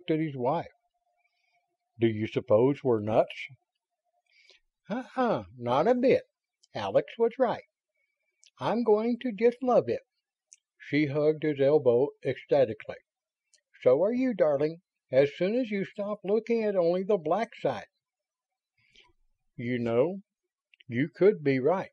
looked at his wife. "Do you suppose we're nuts?" Not a bit. Alex was right. I'm going to just love it." She hugged his elbow ecstatically. "So are you, darling, as soon as you stop looking at only the black side." "You know, you could be right."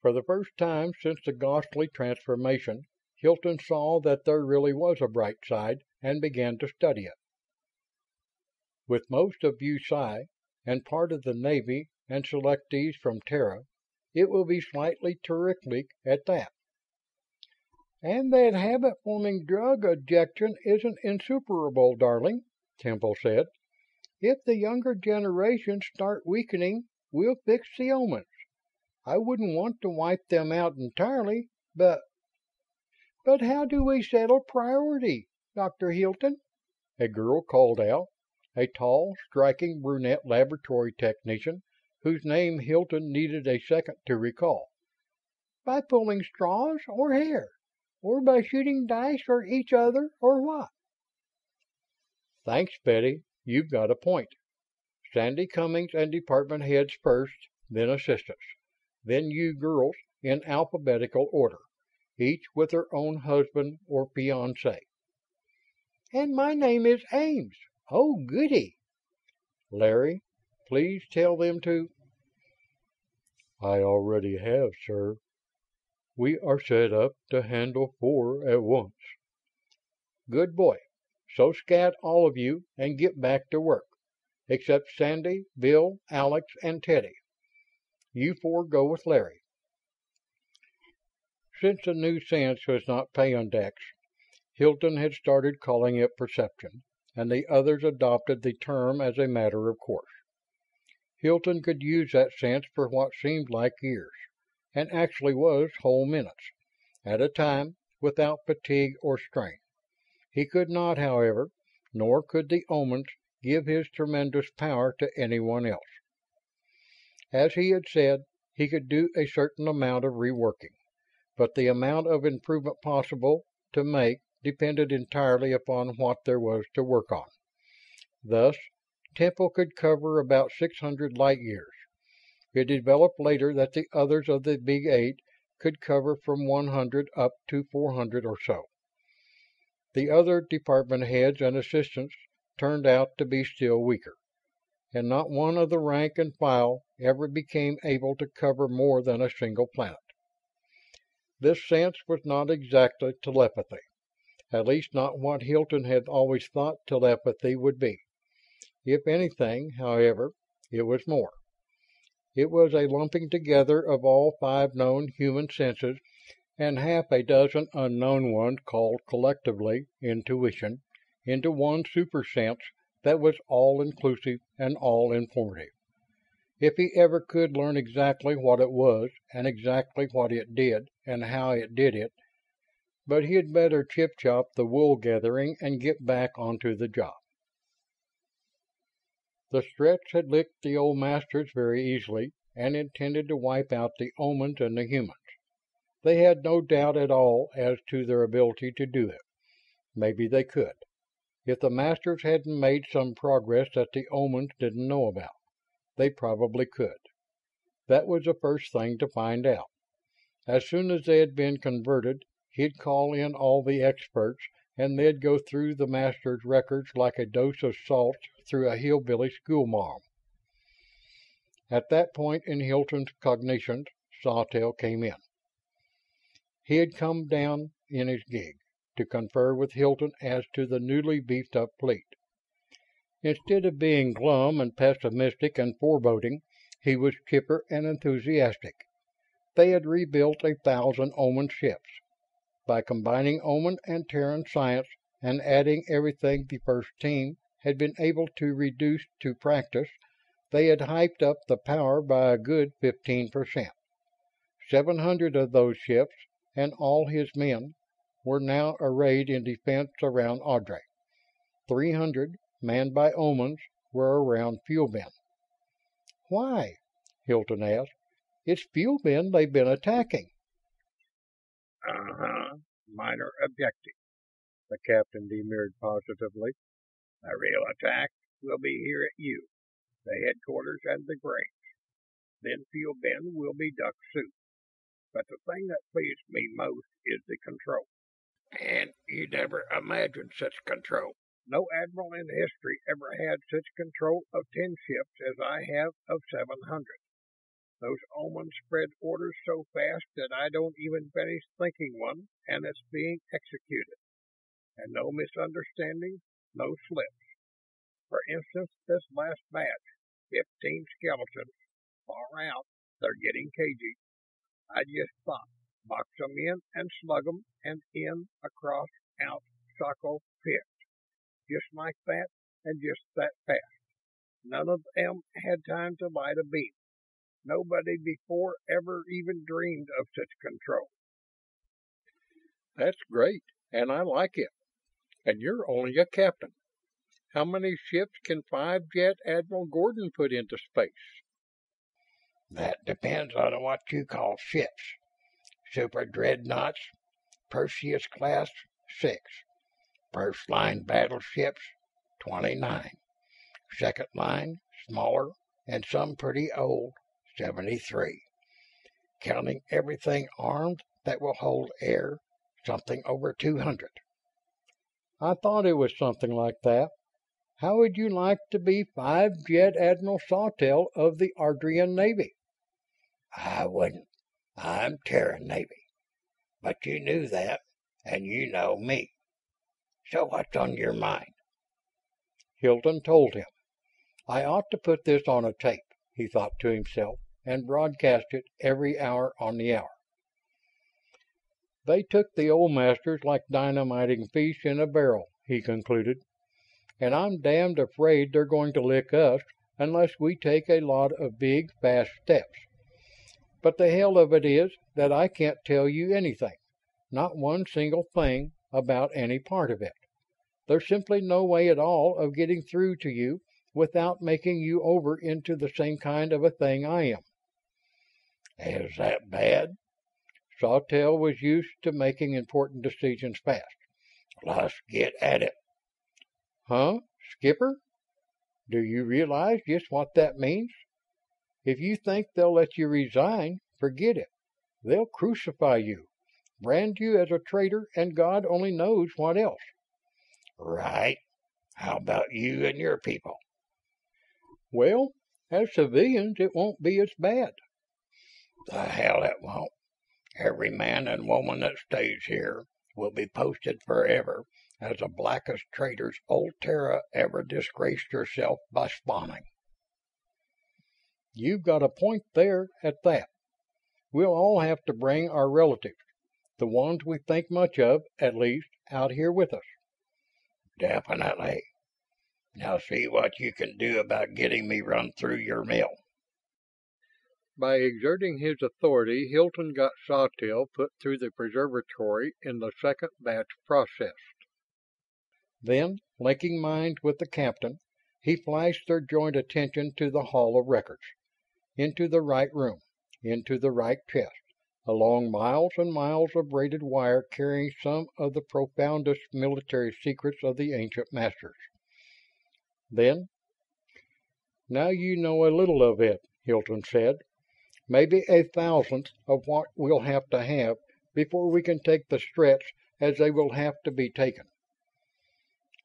For the first time since the ghastly transformation, Hilton saw that there really was a bright side and began to study it. With most of USci and part of the Navy and selectees from Terra, it will be slightly terrific at that. "And that habit-forming drug ejection isn't insuperable, darling," Temple said. "If the younger generations start weakening, we'll fix the Omans. I wouldn't want to wipe them out entirely, but—" "But how do we settle priority, Dr. Hilton?" a girl called out, a tall, striking brunette laboratory technician whose name Hilton needed a second to recall. "By pulling straws or hair? Or by shooting dice or each other, or what?" "Thanks, Betty. You've got a point. Sandy Cummings and department heads first, then assistants. Then you girls, in alphabetical order, each with her own husband or fiancé." "And my name is Ames. Oh, goody." "Larry, please tell them to—" "I already have, sir. We are set up to handle 4 at once." "Good boy. So scat, all of you, and get back to work. Except Sandy, Bill, Alex, and Teddy. You 4 go with Larry." Since the new sense was not peyondex, Hilton had started calling it perception, and the others adopted the term as a matter of course. Hilton could use that sense for what seemed like years, and actually was whole minutes, at a time, without fatigue or strain. He could not, however, nor could the Omans, give his tremendous power to anyone else. As he had said, he could do a certain amount of reworking, but the amount of improvement possible to make depended entirely upon what there was to work on. Thus, Temple could cover about 600 light years. It developed later that the others of the Big Eight could cover from 100 up to 400 or so. The other department heads and assistants turned out to be still weaker, and not one of the rank and file ever became able to cover more than a single planet. This sense was not exactly telepathy, at least not what Hilton had always thought telepathy would be. If anything, however, it was more. It was a lumping together of all 5 known human senses and half a dozen unknown ones called collectively intuition into one super sense that was all-inclusive and all-informative. If he ever could learn exactly what it was and exactly what it did and how it did it, but he'd better chip-chop the wool gathering and get back onto the job. The Stretts had licked the old masters very easily and intended to wipe out the Omans and the humans. They had no doubt at all as to their ability to do it. Maybe they could, if the Masters hadn't made some progress that the Omans didn't know about. They probably could. That was the first thing to find out. As soon as they had been converted, he'd call in all the experts, and they'd go through the Masters' records like a dose of salt through a hillbilly schoolmarm. At that point in Hilton's cognitions, Sawtelle came in. He had come down in his gig to confer with Hilton as to the newly beefed up fleet. Instead of being glum and pessimistic and foreboding, he was chipper and enthusiastic. They had rebuilt 1,000 Oman ships. By combining Oman and Terran science and adding everything the first team had been able to reduce to practice, they had hyped up the power by a good 15%. 700 of those ships, and all his men, were now arrayed in defense around Ardrey. 300, manned by Omans, were around Fuel Bin. "Why?" Hilton asked. "It's Fuel Bin they've been attacking." Uh-huh. Minor objective, the captain demurred positively. The real attack will be here at you, the headquarters and the Grange. Then Field Bend will be duck soup. But the thing that pleased me most is the control. And you never imagined such control. No admiral in history ever had such control of 10 ships as I have of 700. Those omens spread orders so fast that I don't even finish thinking one, and it's being executed. And no misunderstandings, no slips. For instance, this last batch, 15 skeletons, far out, they're getting cagey. I just thought, box 'em in and slug 'em and in, across, out, sockle, pit. Just like that and just that fast. None of them had time to light a beam. Nobody before ever even dreamed of such control. That's great, and I like it. And you're only a captain. How many ships can 5-jet Admiral Gordon put into space? That depends on what you call ships. Super dreadnoughts, Perseus class, 6. First line battleships, 29. Second line, smaller, and some pretty old, 73. Counting everything armed that will hold air, something over 200. I thought it was something like that. How would you like to be 5-jet Admiral Sawtelle of the Ardrian Navy? I wouldn't. I'm Terran Navy. But you knew that, and you know me. So what's on your mind? Hilton told him. I ought to put this on a tape, he thought to himself, and broadcast it every hour on the hour. They took the old masters like dynamiting fish in a barrel, he concluded, and I'm damned afraid they're going to lick us unless we take a lot of big, fast steps. But the hell of it is that I can't tell you anything, not one single thing about any part of it. There's simply no way at all of getting through to you without making you over into the same kind of a thing I am. Is that bad? Sawtelle was used to making important decisions fast. Let's get at it. Huh, Skipper? Do you realize just what that means? If you think they'll let you resign, forget it. They'll crucify you, brand you as a traitor, and God only knows what else. Right. How about you and your people? Well, as civilians, it won't be as bad. The hell it won't. Every man and woman that stays here will be posted forever as the blackest traitors old Terra ever disgraced herself by spawning. You've got a point there at that. We'll all have to bring our relatives, the ones we think much of, at least, out here with us. Definitely. Now see what you can do about getting me run through your mill. By exerting his authority, Hilton got Sawtelle put through the preservatory in the second batch processed. Then, linking minds with the captain, he flashed their joint attention to the Hall of Records, into the right room, into the right chest, along miles and miles of braided wire carrying some of the profoundest military secrets of the ancient masters. Then, "Now you know a little of it," Hilton said. "Maybe a thousandth of what we'll have before we can take the stretch as they will have to be taken."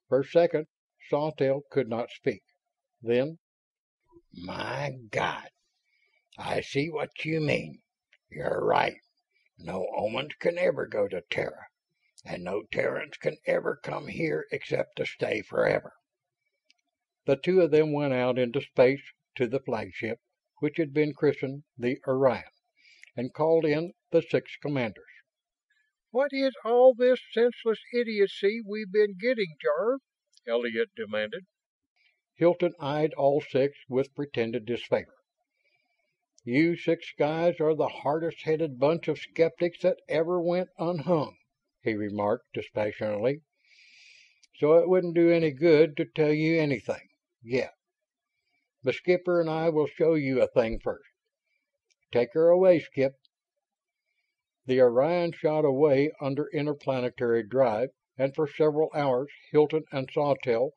For a second, Sawtelle could not speak. Then, My God, I see what you mean. You're right. No Omens can ever go to Terra, and no Terrans can ever come here except to stay forever. the two of them went out into space to the flagship, which had been christened the Orion, and called in the 6 commanders. "What is all this senseless idiocy we've been getting, Jarve?" Elliot demanded. Hilton eyed all 6 with pretended disfavor. "You 6 guys are the hardest-headed bunch of skeptics that ever went unhung," he remarked dispassionately. "So it wouldn't do any good to tell you anything, yet. The skipper and I will show you a thing first. Take her away, Skip." The Orion shot away under interplanetary drive, and for several hours Hilton and Sawtelle